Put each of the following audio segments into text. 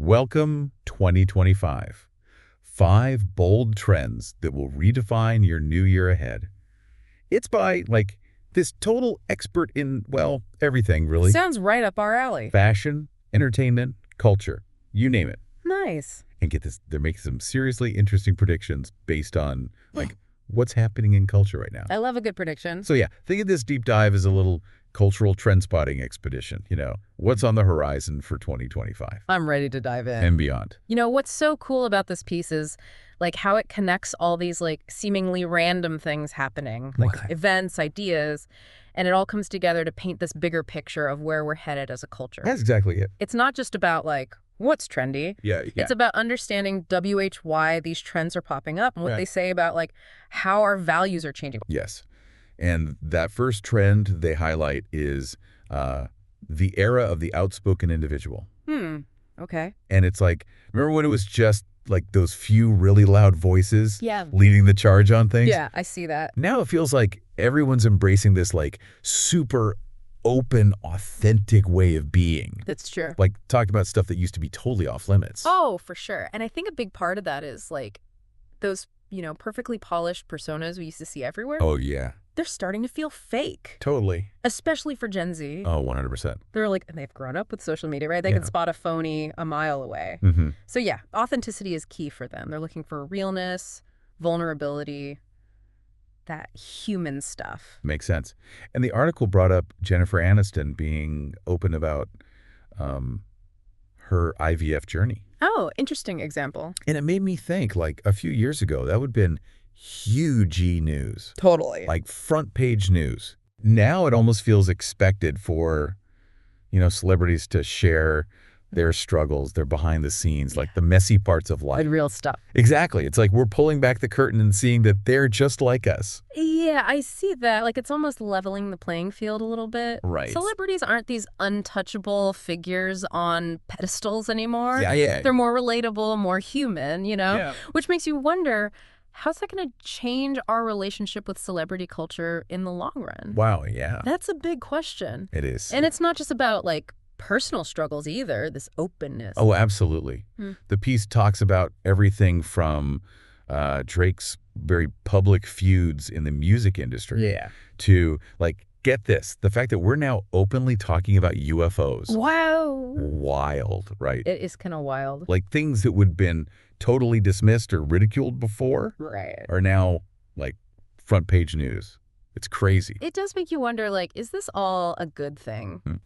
Welcome 2025. 5 bold trends that will redefine your new year ahead. It's by, this total expert in, well, everything, really. Sounds right up our alley. Fashion, entertainment, culture, you name it. Nice. And get this, they're making some seriously interesting predictions based on, what's happening in culture right now. I love a good prediction. So yeah, think of this deep dive as a little cultural trend spotting expedition. What's on the horizon for 2025 I'm ready to dive in. and beyond. What's so cool about this piece is how it connects all these seemingly random things happening, events, ideas, and it all comes together to paint this bigger picture of where we're headed as a culture. That's exactly it. It's not just about what's trendy. Yeah. It's about understanding why these trends are popping up and what they say about how our values are changing. Yes. And that first trend they highlight is the era of the outspoken individual. Okay. And it's remember when it was just those few really loud voices Yeah. leading the charge on things? Yeah, I see that. Now it feels like everyone's embracing this super open, authentic way of being. That's true. Talking about stuff that used to be totally off limits. Oh, for sure. And I think a big part of that is those, perfectly polished personas we used to see everywhere. Oh, yeah. They're starting to feel fake. Totally. Especially for Gen Z. Oh, 100%. They're and they've grown up with social media, right? They can spot a phony a mile away. Mm-hmm. So yeah, authenticity is key for them. They're looking for realness, vulnerability, that human stuff. Makes sense. And the article brought up Jennifer Aniston being open about her IVF journey. Oh, interesting example. And it made me think, a few years ago, that would have been huge news. Totally. Front page news. Now it almost feels expected for, celebrities to share their struggles, their behind the scenes, the messy parts of life. Real stuff. Exactly. It's we're pulling back the curtain and seeing that they're just like us. Yeah, I see that. It's almost leveling the playing field a little bit. Right. Celebrities aren't these untouchable figures on pedestals anymore. Yeah. They're more relatable, more human, Yeah. Which makes you wonder, how's that going to change our relationship with celebrity culture in the long run? Wow, yeah. That's a big question. It is. And it's not just about, personal struggles either, this openness. Oh, absolutely. The piece talks about everything from Drake's very public feuds in the music industry to, get this, the fact that we're now openly talking about UFOs. Wow. Wild, right? It is kind of wild. Things that would have been totally dismissed or ridiculed before are now, front page news. It's crazy. It does make you wonder, is this all a good thing?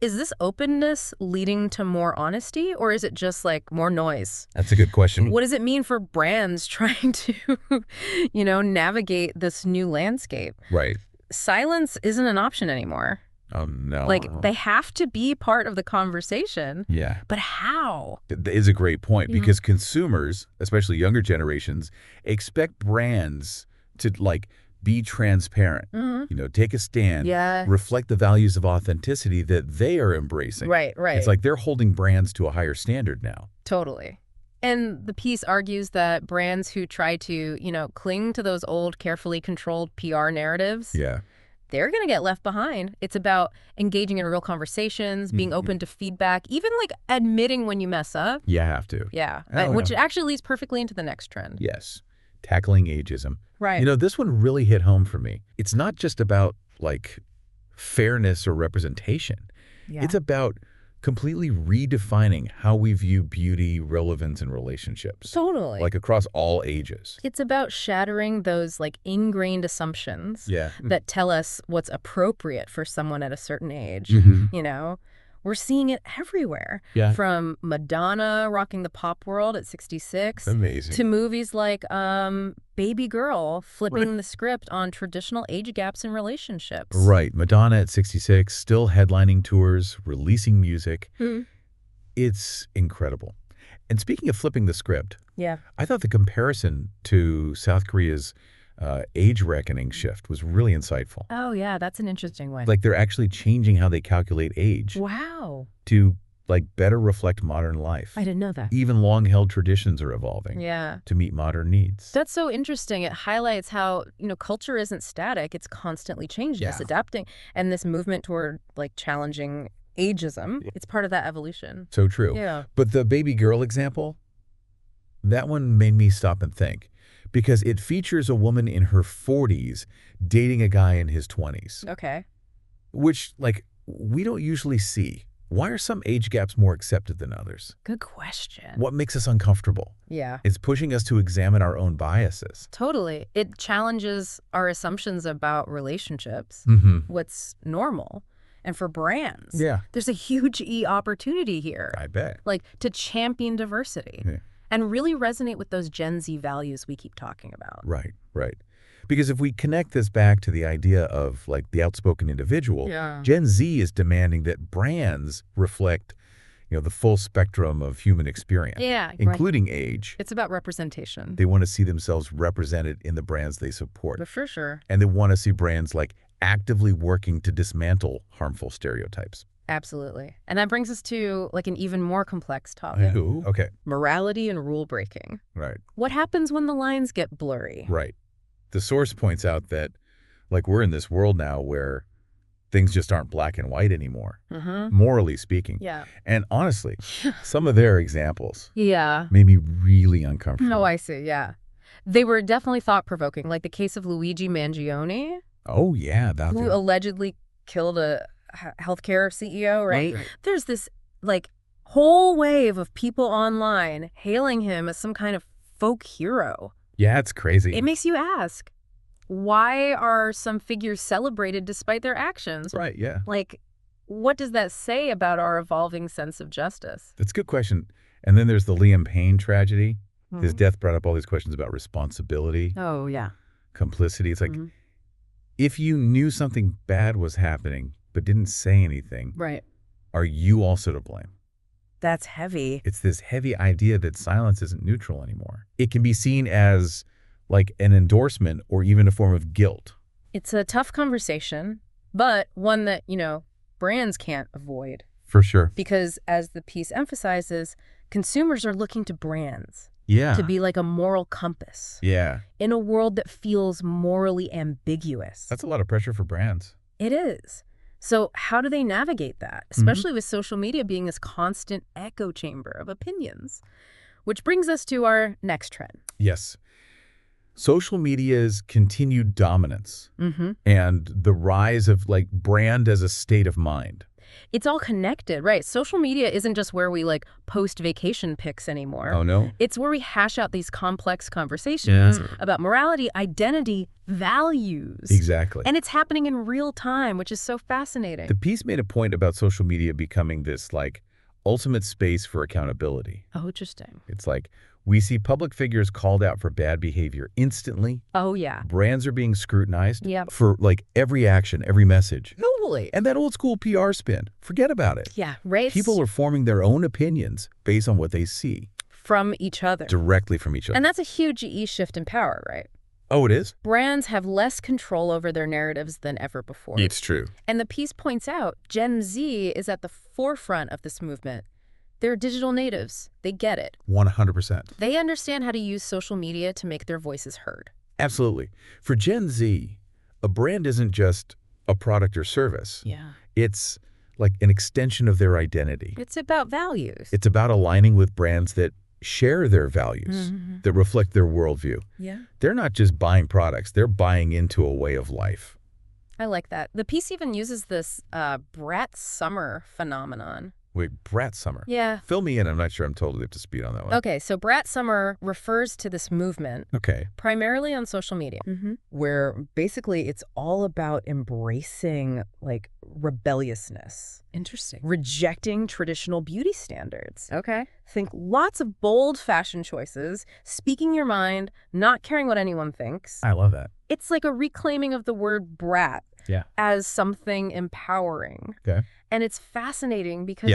Is this openness leading to more honesty, or is it just more noise? That's a good question. What does it mean for brands trying to, navigate this new landscape? Right. Silence isn't an option anymore. Oh, no. They have to be part of the conversation. Yeah. But how? That is a great point because consumers, especially younger generations, expect brands to, be transparent, take a stand, reflect the values of authenticity that they are embracing. Right. It's they're holding brands to a higher standard now. Totally. And the piece argues that brands who try to, cling to those old, carefully controlled PR narratives, they're going to get left behind. It's about engaging in real conversations, being open to feedback, even admitting when you mess up. You have to. Yeah, which actually leads perfectly into the next trend. Yes. Tackling ageism. Right. This one really hit home for me. It's not just about, fairness or representation. Yeah. It's about completely redefining how we view beauty, relevance, and relationships. Totally. Across all ages. It's about shattering those ingrained assumptions Yeah. that tell us what's appropriate for someone at a certain age. We're seeing it everywhere. Yeah. From Madonna rocking the pop world at 66 Amazing. to movies like Baby Girl flipping the script on traditional age gaps in relationships. Right. Madonna at 66, still headlining tours, releasing music. It's incredible. And speaking of flipping the script, I thought the comparison to South Korea's age reckoning shift was really insightful. Oh, yeah, that's an interesting one. They're actually changing how they calculate age. Wow. To better reflect modern life. I didn't know that. Even long-held traditions are evolving. Yeah. To meet modern needs. That's so interesting. It highlights how, culture isn't static. It's constantly changing. It's adapting. And this movement toward challenging ageism. It's part of that evolution. So true. Yeah. But the baby girl example, that one made me stop and think, because it features a woman in her 40s dating a guy in his 20s. Okay. Which, like, we don't usually see. Why are some age gaps more accepted than others? Good question. What makes us uncomfortable? Yeah. It's pushing us to examine our own biases. Totally. It challenges our assumptions about relationships, what's normal. And for brands, there's a huge opportunity here. I bet. Like, to champion diversity and really resonate with those Gen Z values we keep talking about. Right, right. Because if we connect this back to the idea of, like, the outspoken individual, Gen Z is demanding that brands reflect, the full spectrum of human experience, including age. It's about representation. They want to see themselves represented in the brands they support. For sure. And they want to see brands, like, actively working to dismantle harmful stereotypes. Absolutely. And that brings us to, like, an even more complex topic. Okay. Morality and rule breaking. Right. What happens when the lines get blurry? Right. The source points out that, like, we're in this world now where things just aren't black and white anymore, morally speaking. Yeah. And honestly, some of their examples made me really uncomfortable. Oh, I see. Yeah. They were definitely thought-provoking, like the case of Luigi Mangione. Oh, yeah. Who allegedly killed a healthcare CEO, right? There's this, like, whole wave of people online hailing him as some kind of folk hero. Yeah, it's crazy. It makes you ask, why are some figures celebrated despite their actions? Right, yeah. Like, what does that say about our evolving sense of justice? That's a good question. And then there's the Liam Payne tragedy. His death brought up all these questions about responsibility. Oh, yeah. Complicity. It's like, if you knew something bad was happening but didn't say anything, are you also to blame? That's heavy. It's this heavy idea that silence isn't neutral anymore. It can be seen as, like, an endorsement or even a form of guilt. It's a tough conversation, but one that, brands can't avoid. For sure. Because, as the piece emphasizes, consumers are looking to brands to be like a moral compass. Yeah. In a world that feels morally ambiguous. That's a lot of pressure for brands. It is. So how do they navigate that, especially with social media being this constant echo chamber of opinions? Which brings us to our next trend. Yes. Social media's continued dominance and the rise of, like, brand as a state of mind. It's all connected, right? Social media isn't just where we, like, post vacation pics anymore. Oh, no? It's where we hash out these complex conversations about morality, identity, values. Exactly. And it's happening in real time, which is so fascinating. The piece made a point about social media becoming this, like, ultimate space for accountability. Oh, interesting. It's like, we see public figures called out for bad behavior instantly. Oh, yeah. Brands are being scrutinized for, like, every action, every message. Totally. And that old school PR spin, forget about it. Yeah, right. People are forming their own opinions based on what they see. From each other. Directly from each other. And that's a huge shift in power, right? Oh, it is? Brands have less control over their narratives than ever before. It's true. And the piece points out Gen Z is at the forefront of this movement. They're digital natives. They get it. 100%. They understand how to use social media to make their voices heard. Absolutely. For Gen Z, a brand isn't just a product or service. Yeah. It's like an extension of their identity. It's about values. It's about aligning with brands that share their values, that reflect their worldview. Yeah. They're not just buying products. They're buying into a way of life. I like that. The piece even uses this brat summer phenomenon. Wait, brat summer? Yeah. Fill me in. I'm not sure I'm totally up to speed on that one. Okay, so brat summer refers to this movement. Okay. Primarily on social media. Where basically it's all about embracing, like, rebelliousness. Interesting. Rejecting traditional beauty standards. Okay. Think lots of bold fashion choices, speaking your mind, not caring what anyone thinks. I love that. It's like a reclaiming of the word brat as something empowering. Okay. And it's fascinating because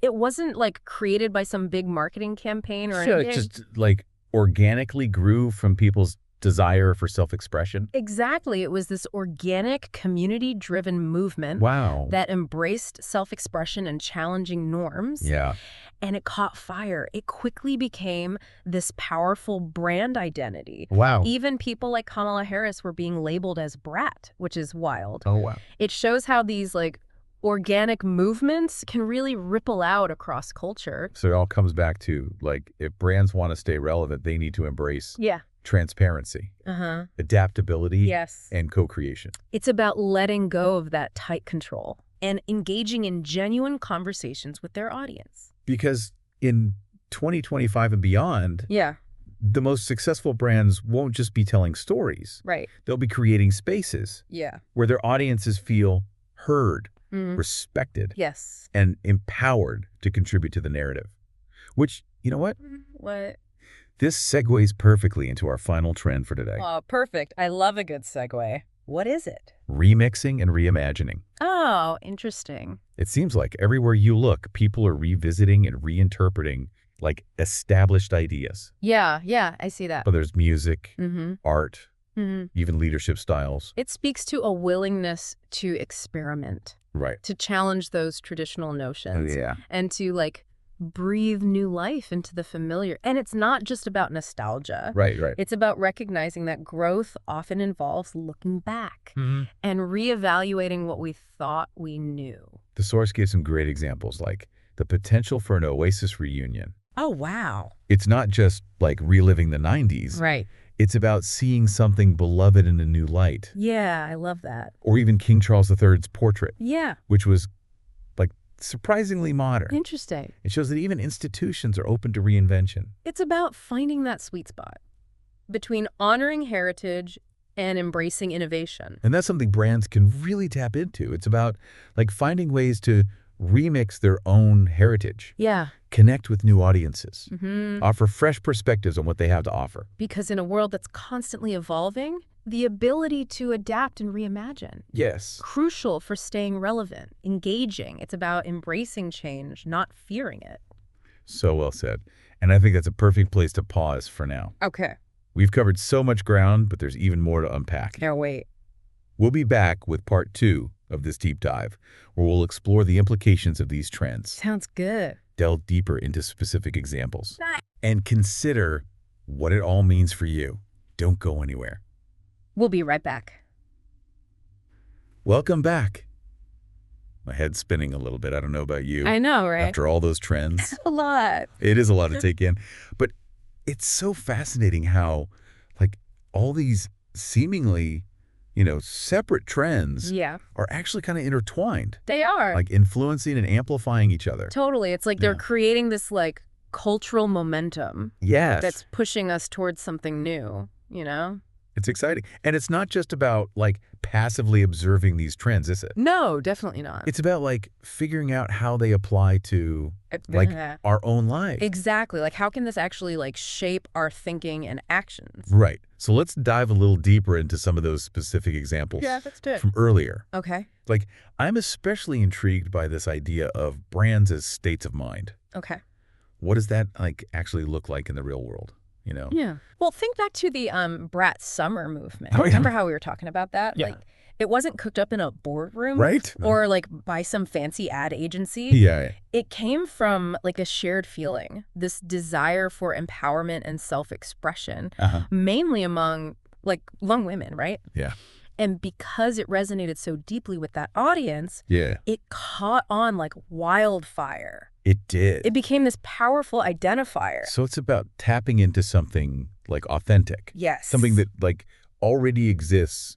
it wasn't, like, created by some big marketing campaign or anything. It just, like, organically grew from people's desire for self-expression. Exactly. It was this organic, community-driven movement that embraced self-expression and challenging norms. Yeah. And it caught fire. It quickly became this powerful brand identity. Wow. Even people like Kamala Harris were being labeled as brat, which is wild. Oh, wow. It shows how these, like, organic movements can really ripple out across culture. So it all comes back to, like, if brands want to stay relevant, they need to embrace transparency, adaptability, and co-creation. It's about letting go of that tight control and engaging in genuine conversations with their audience. Because in 2025 and beyond, the most successful brands won't just be telling stories. Right. They'll be creating spaces where their audiences feel heard, respected, and empowered to contribute to the narrative. Which, you know what? What? This segues perfectly into our final trend for today. Oh, perfect. I love a good segue. What is it? Remixing and reimagining. Oh, interesting. It seems like everywhere you look, people are revisiting and reinterpreting like established ideas. Yeah, I see that. Whether it's music, art, even leadership styles. It speaks to a willingness to experiment. Right. To challenge those traditional notions. Yeah. And to, like, breathe new life into the familiar. And it's not just about nostalgia. Right. It's about recognizing that growth often involves looking back and reevaluating what we thought we knew. The source gives some great examples, like the potential for an Oasis reunion. Oh, wow. It's not just like reliving the 90s. Right. It's about seeing something beloved in a new light. Yeah, I love that. Or even King Charles III's portrait. Yeah. Which was like surprisingly modern. Interesting. It shows that even institutions are open to reinvention. It's about finding that sweet spot between honoring heritage and embracing innovation. And that's something brands can really tap into. It's about like finding ways to remix their own heritage. Yeah. Connect with new audiences. Offer fresh perspectives on what they have to offer. Because in a world that's constantly evolving, the ability to adapt and reimagine. Yes. Crucial for staying relevant, engaging. It's about embracing change, not fearing it. So well said. And I think that's a perfect place to pause for now. Okay. We've covered so much ground, but there's even more to unpack. Can't wait. We'll be back with part 2 of this deep dive, where we'll explore the implications of these trends. Sounds good. Delve deeper into specific examples. And consider what it all means for you. Don't go anywhere. We'll be right back. Welcome back. My head's spinning a little bit. I don't know about you. I know, right? After all those trends. A lot. It is a lot to take in. But it's so fascinating how, like, all these seemingly, separate trends are actually kind of intertwined. They are. Like influencing and amplifying each other. Totally. It's like they're creating this, like, cultural momentum. Yes. That's pushing us towards something new, It's exciting. And it's not just about, like, passively observing these trends, is it? No, definitely not. It's about, like, figuring out how they apply to, like, our own lives. Exactly. Like, how can this actually, like, shape our thinking and actions? Right. So let's dive a little deeper into some of those specific examples let's do it. from earlier. Okay. Like, I'm especially intrigued by this idea of brands as states of mind. Okay. What does that, like, actually look like in the real world? Yeah. Well, think back to the Brat Summer movement. Oh, yeah. Remember how we were talking about that? Yeah. Like, it wasn't cooked up in a boardroom. Right. Or, like, by some fancy ad agency. Yeah. It came from, like, a shared feeling, this desire for empowerment and self-expression, mainly among women, right? Yeah. And because it resonated so deeply with that audience, it caught on like wildfire. It did. It became this powerful identifier. So it's about tapping into something like authentic. Yes. Something that like already exists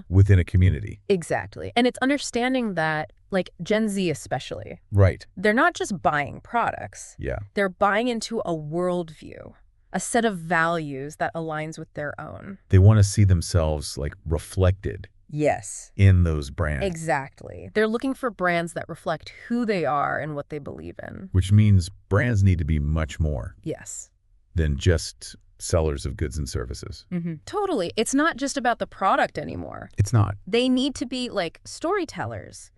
within a community. Exactly. And it's understanding that like Gen Z especially. Right. They're not just buying products. Yeah. They're buying into a worldview, a set of values that aligns with their own. They want to see themselves like reflected. Yes. In those brands. Exactly. They're looking for brands that reflect who they are and what they believe in. Which means brands need to be much more. Yes. Than just sellers of goods and services. Totally. It's not just about the product anymore. It's not. They need to be like storytellers,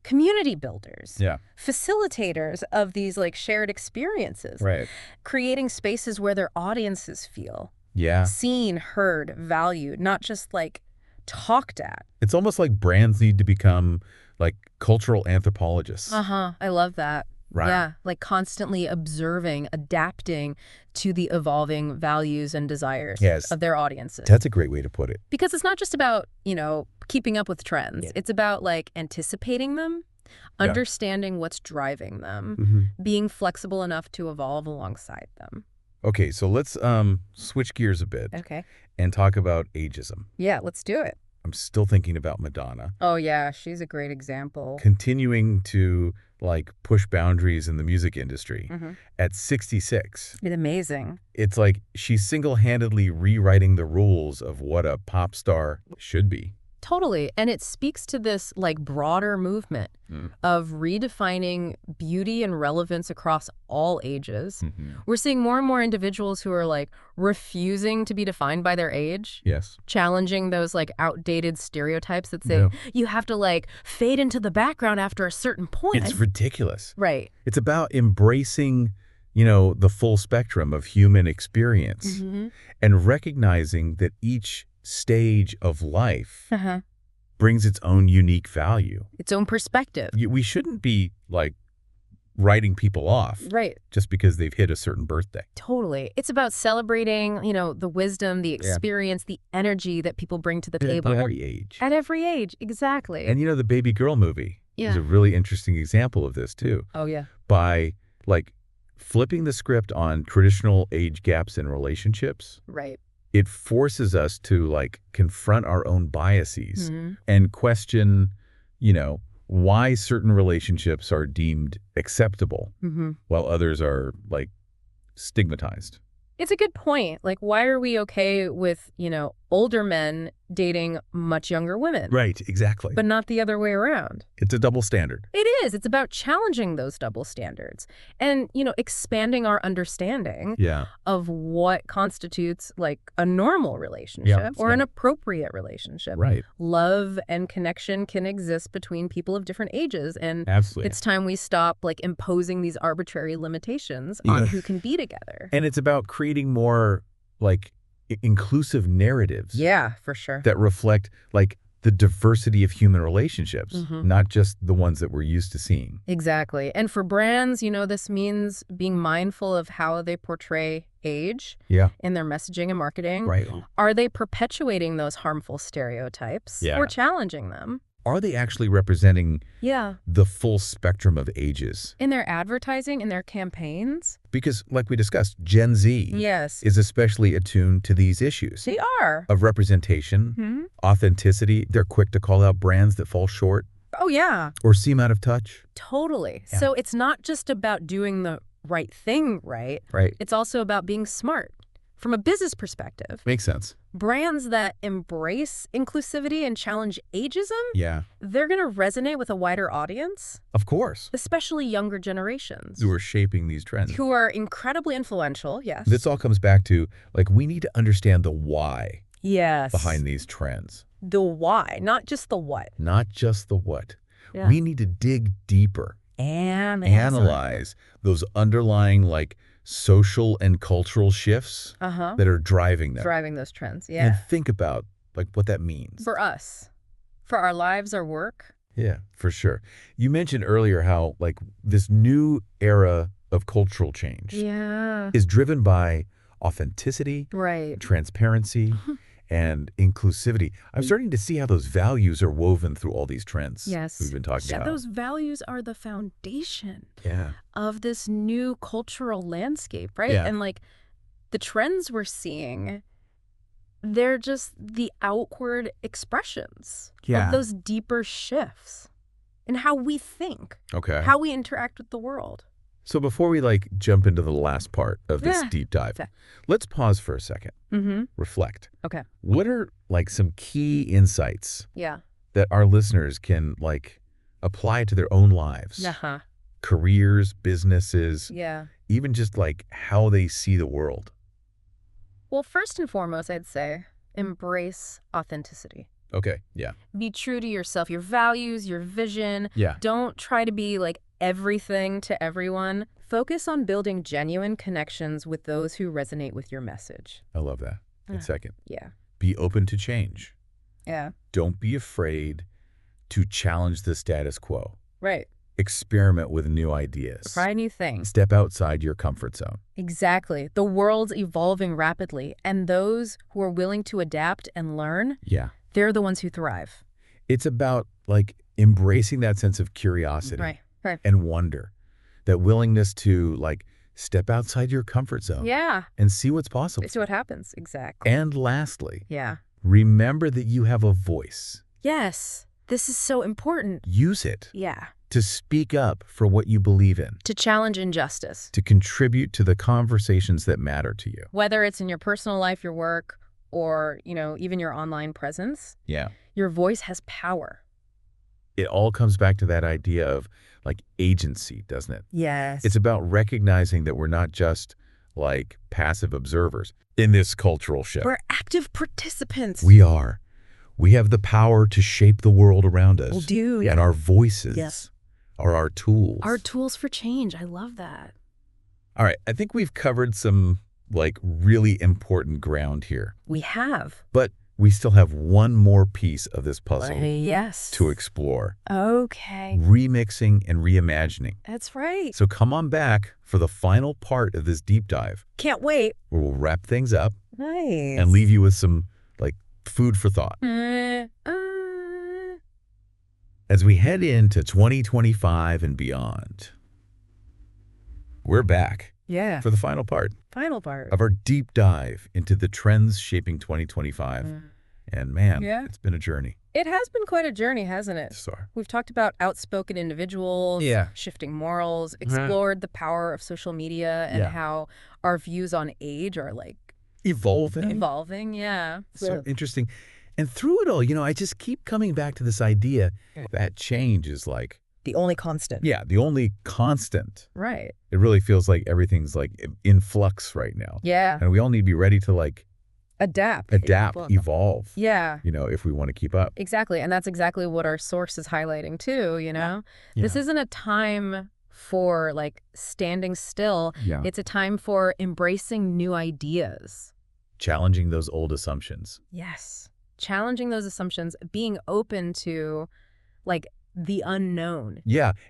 community builders, facilitators of these like shared experiences. Right. Creating spaces where their audiences feel seen, heard, valued, not just like talked at. It's almost like brands need to become like cultural anthropologists. I love that. Right. Yeah, like constantly observing, adapting to the evolving values and desires of their audiences. That's a great way to put it. Because it's not just about, keeping up with trends. It's about like anticipating them, Understanding what's driving them, being flexible enough to evolve alongside them. Okay, so let's switch gears a bit. Okay. And talk about ageism. Yeah, let's do it. I'm still thinking about Madonna. Oh, yeah, she's a great example. Continuing to, like, push boundaries in the music industry. At 66. It's amazing. It's like she's single-handedly rewriting the rules of what a pop star should be. Totally. And it speaks to this, like, broader movement of redefining beauty and relevance across all ages. We're seeing more and more individuals who are, like, refusing to be defined by their age. Yes. Challenging those, like, outdated stereotypes that say you have to, like, fade into the background after a certain point. It's ridiculous. Right. It's about embracing, you know, the full spectrum of human experience and recognizing that each stage of life brings its own unique value. Its own perspective. We shouldn't be, like, writing people off just because they've hit a certain birthday. Totally. It's about celebrating, you know, the wisdom, the experience, the energy that people bring to the table. At every age. At every age, exactly. And, you know, the Baby Girl movie is a really interesting example of this, too. Oh, yeah. By, like, flipping the script on traditional age gaps in relationships. Right. It forces us to, like, confront our own biases and question, you know, why certain relationships are deemed acceptable while others are, like, stigmatized. It's a good point. Like, why are we okay with, you know, older men dating much younger women? Right, exactly. But not the other way around. It's a double standard. It is. It's about challenging those double standards and, you know, expanding our understanding of what constitutes, like, a normal relationship or an appropriate relationship. Right. Love and connection can exist between people of different ages. And it's time we stop, like, imposing these arbitrary limitations on who can be together. And it's about creating more, like, inclusive narratives. Yeah, for sure. That reflect, like, the diversity of human relationships, not just the ones that we're used to seeing. Exactly. And for brands, you know, this means being mindful of how they portray age in their messaging and marketing. Right. Are they perpetuating those harmful stereotypes or challenging them? Are they actually representing the full spectrum of ages? In their advertising, in their campaigns? Because, like we discussed, Gen Z is especially attuned to these issues. They are. Of representation, authenticity. They're quick to call out brands that fall short. Oh, yeah. Or seem out of touch. Totally. Yeah. So it's not just about doing the right thing, right? Right. It's also about being smart. From a business perspective. Makes sense. Brands that embrace inclusivity and challenge ageism, they're going to resonate with a wider audience. Of course. Especially younger generations. Who are shaping these trends. Who are incredibly influential, yes. This all comes back to, like, we need to understand the why Yes. behind these trends. The why, not just the what. Not just the what. Yeah. We need to dig deeper. And analyze those underlying, like, social and cultural shifts that are driving them. Driving those trends, And think about, like, what that means. For us. For our lives, our work. Yeah, for sure. You mentioned earlier how, like, this new era of cultural change is driven by authenticity, transparency, and inclusivity. I'm starting to see how those values are woven through all these trends we've been talking about. Those values are the foundation of this new cultural landscape, right? And, like, the trends we're seeing, they're just the outward expressions of those deeper shifts in how we think, how we interact with the world. So before we, like, jump into the last part of this deep dive, let's pause for a second. Reflect. Okay. What are, like, some key insights that our listeners can, like, apply to their own lives? Careers, businesses, even just, like, how they see the world. Well, first and foremost, I'd say embrace authenticity. Okay, yeah. Be true to yourself, your values, your vision. Yeah. Don't try to be, like, everything to everyone. Focus on building genuine connections with those who resonate with your message. I love that. And second, yeah. Be open to change. Yeah. Don't be afraid to challenge the status quo. Right. Experiment with new ideas. Try new things. Step outside your comfort zone. Exactly. The world's evolving rapidly, and those who are willing to adapt and learn, they're the ones who thrive. It's about, like, Embracing that sense of curiosity and wonder, that willingness to, like, step outside your comfort zone and see what's possible. See what happens, exactly. And lastly, remember that you have a voice. Yes, this is so important. Use it. To speak up for what you believe in. To challenge injustice. To contribute to the conversations that matter to you. Whether it's in your personal life, your work, or, even your online presence. Your voice has power. It all comes back to that idea of, like, agency, doesn't it? Yes. It's about recognizing that we're not just, like, passive observers in this cultural shift. We're active participants. We are. We have the power to shape the world around us. We do. And our voices are our tools. Our tools for change. I love that. All right. I think we've covered some, like, really important ground here. We have. But we still have one more piece of this puzzle to explore. Okay. Remixing and reimagining. That's right. So come on back for the final part of this deep dive. Can't wait. Where we'll wrap things up. Nice. And leave you with some, like, food for thought. As we head into 2025 and beyond, we're back. For the final part. Of our deep dive into the trends shaping 2025. And man, it's been a journey. It has been quite a journey, hasn't it? We've talked about outspoken individuals, shifting morals, explored the power of social media and how our views on age are, like, evolving, So interesting. And through it all, I just keep coming back to this idea that change is, like, the only constant. The only constant. Right. It really feels like everything's, like, in flux right now. And we all need to be ready to, like, adapt, evolve. If we want to keep up. Exactly. And that's exactly what our source is highlighting too, This isn't a time for, like, standing still. It's a time for embracing new ideas. Challenging those old assumptions. Yes. Challenging those assumptions, being open to, like, the unknown.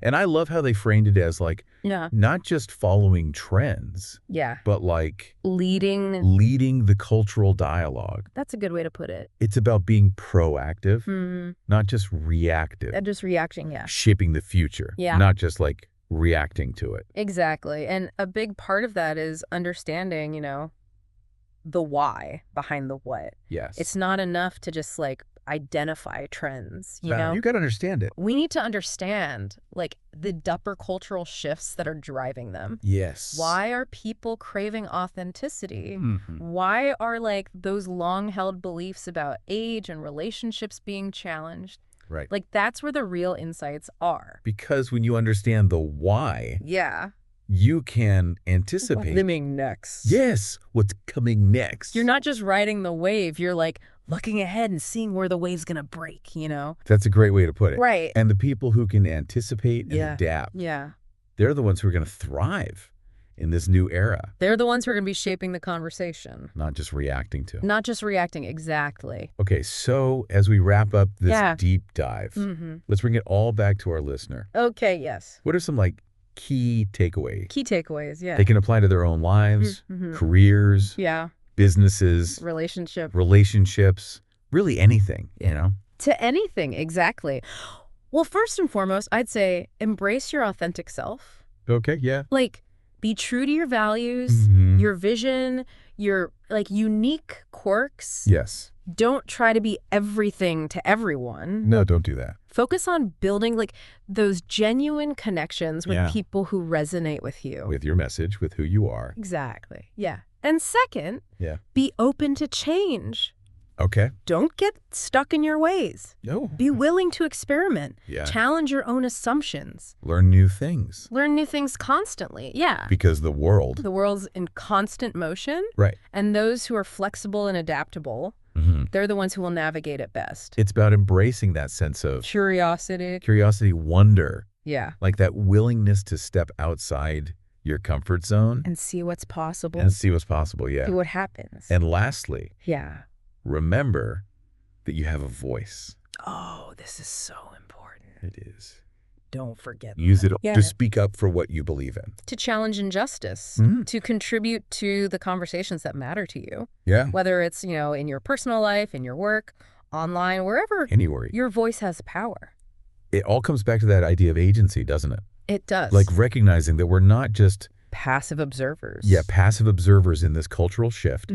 And I love how they framed it as, like, not just following trends, but, like, leading the cultural dialogue. That's a good way to put it. It's about being proactive, not just reactive. And just reacting, Shaping the future, not just, like, reacting to it. Exactly. And a big part of that is understanding, the why behind the what. It's not enough to just, like, identify trends, you know? You got to understand it. We need to understand, like, the deeper cultural shifts that are driving them. Why are people craving authenticity? Why are, like, those long-held beliefs about age and relationships being challenged? Right. Like, that's where the real insights are. Because when you understand the why, you can anticipate. What's coming next. Yes, what's coming next. You're not just riding the wave. You're, like, looking ahead and seeing where the wave's going to break, That's a great way to put it. Right. And the people who can anticipate and adapt, they're the ones who are going to thrive in this new era. They're the ones who are going to be shaping the conversation. Not just reacting to. Not just reacting, exactly. Okay, so as we wrap up this deep dive, let's bring it all back to our listener. Okay, yes. What are some, like, key takeaways? Key takeaways, They can apply to their own lives, careers, businesses, relationships, really anything, To anything, exactly. Well, first and foremost, I'd say embrace your authentic self. Okay, Like, be true to your values, your vision, your, like, unique quirks. Don't try to be everything to everyone. No, don't do that. Focus on building, like, those genuine connections with people who resonate with you. With your message, with who you are. Exactly. And second, be open to change. Okay. Don't get stuck in your ways. No. Be willing to experiment. Challenge your own assumptions. Learn new things. Learn new things constantly. Because the world's in constant motion. Right. And those who are flexible and adaptable, they're the ones who will navigate it best. It's about embracing that sense of curiosity, wonder. Like that willingness to step outside your comfort zone. And see what's possible. See what happens. And lastly, remember that you have a voice. Oh, this is so important. It is. Don't forget that. Use it to speak up for what you believe in. To challenge injustice. To contribute to the conversations that matter to you. Whether it's, in your personal life, in your work, online, wherever. Anywhere. Your voice has power. It all comes back to that idea of agency, doesn't it? It does. Like recognizing that we're not just passive observers. Yeah, passive observers in this cultural shift.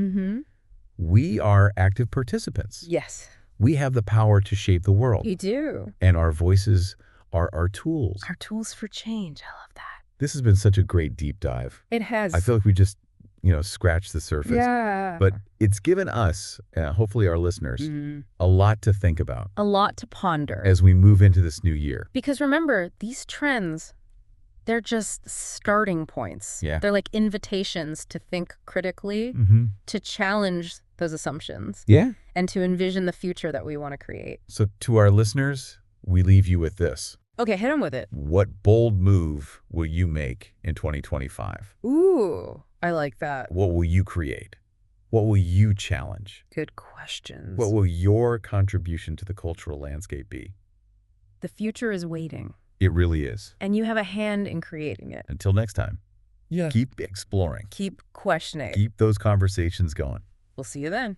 We are active participants. Yes. We have the power to shape the world. We do. And our voices are our tools. Our tools for change. I love that. This has been such a great deep dive. It has. I feel like we just, scratched the surface. Yeah. But it's given us, hopefully our listeners, a lot to think about. A lot to ponder. As we move into this new year. Because remember, these trends, they're just starting points. Yeah. They're like invitations to think critically, to challenge those assumptions. Yeah. And to envision the future that we want to create. So to our listeners, we leave you with this. Okay, hit them with it. What bold move will you make in 2025? Ooh, I like that. What will you create? What will you challenge? Good questions. What will your contribution to the cultural landscape be? The future is waiting. It really is. And you have a hand in creating it. Until next time. Yeah. Keep exploring. Keep questioning. Keep those conversations going. We'll see you then.